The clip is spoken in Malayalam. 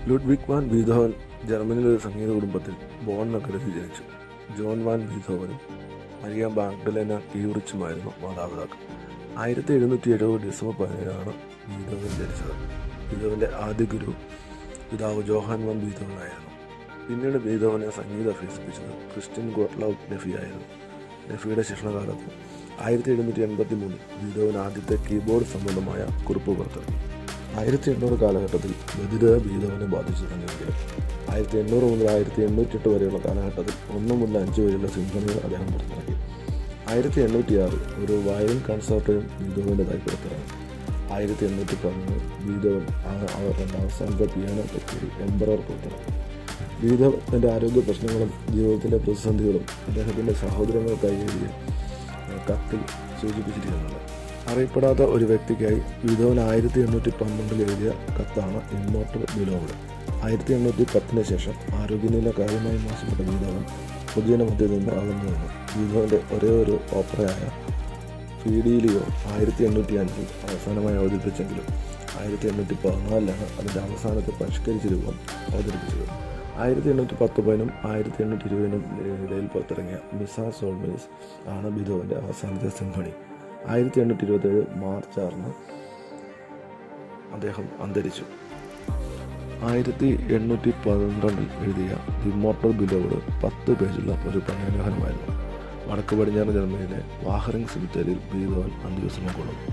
ലുഡ്വിഗ് വാൻ ബീഥോവൻ ജർമ്മനിയിലെ ഒരു സംഗീത കുടുംബത്തിൽ ബോൺ നഗരത്തിൽ ജനിച്ചു. ജോൺ വാൻ ബീഥോവനും മരിയ മാഗ്ഡലേന കീറിച്ചുമായിരുന്നു മാതാപിതാക്കൾ. 1770 ഡിസംബർ 17 ബീഥോവൻ ജനിച്ചത്. ബീഥോവൻ്റെ ആദ്യ ഗുരു പിതാവ് ജോഹാൻ വാൻ ബീഥോവൻ ആയിരുന്നു. പിന്നീട് ബീഥോവനെ സംഗീതം അഭ്യസിപ്പിച്ചത് ക്രിസ്റ്റ്യൻ ഗോട്ട്ലൗബ് നെഫി ആയിരുന്നു. നെഫിയുടെ ശിക്ഷണകാലത്ത് 1783 ബീഥോവൻ ആദ്യത്തെ കീബോർഡ് സംബന്ധമായ കുറിപ്പ് പുറത്തിറക്കി. 1800 കാലഘട്ടത്തിൽ ബധിരത ബീഥോവനെ ബാധിച്ചു തുടങ്ങിയെങ്കിലും 1800 മുതൽ 1808 വരെയുള്ള കാലഘട്ടത്തിൽ 1 മുതൽ 5 വരെയുള്ള സിംഫണികൾ അദ്ദേഹം പുറത്തിറക്കി. 1806 ഒരു വയലിൻ കൺസേർട്ടോയും ബീഥോവൻ്റെതായി പുറത്തിറങ്ങി. 1811 ബീഥോവൻ അവരുടെ അവസാനത്തെ പിയാനോ കച്ചേരി എംപറർ പുറത്തിറക്കി. ബീഥോവൻ്റെ ആരോഗ്യ പ്രശ്നങ്ങളും ജീവിതത്തിലെ പ്രതിസന്ധികളും അദ്ദേഹത്തിൻ്റെ സഹോദരങ്ങൾക്കായി എഴുതിയ കത്തിൽ സൂചിപ്പിച്ചിരിക്കുന്നുണ്ട്. അറിയപ്പെടാത്ത ഒരു വ്യക്തിക്കായി ബീഥോവൻ 1812 എഴുതിയ കത്താണ് ഇമ്മോർട്ടൽ ബിലോവ്ഡ്. 1810 ശേഷം ആരോഗ്യനില കാര്യമായി മോശപ്പെട്ട ബീഥോവൻ പൊതുജനമധ്യത്തിൽ നിന്ന് അകന്നു നിന്നു. ബീഥോവൻ്റെ ഒരേ ഒരു ഓപ്പറയായ ഫീഡിലിയോ 1805 അവസാനമായി അവതരിപ്പിച്ചെങ്കിലും 1814 അതിൻ്റെ അവസാനത്തെ പരിഷ്കരിച്ച രൂപം അവതരിപ്പിച്ചത്. 1819 1820 ഇടയിൽ പുറത്തിറങ്ങിയ മിസ സോൾമേസ് ആണ് ബീഥോവൻ്റെ അവസാനത്തെ സിംഫണി. 1827 മാർച്ച് 6 അദ്ദേഹം അന്തരിച്ചു. 1812 എഴുതിയ ദി ഇമ്മോർട്ടൽ ബിലോവ്ഡ് 10 പേജുള്ള ഒരു പ്രണയലേഖനമായിരുന്നു. വടക്ക് പടിഞ്ഞാറ് ജർമ്മനിയിലെ വാഹറിംഗ് സെമിത്തേരിയിൽ ബീഥോവൻ അന്ത്യവിശ്രമം കൊള്ളുന്നു.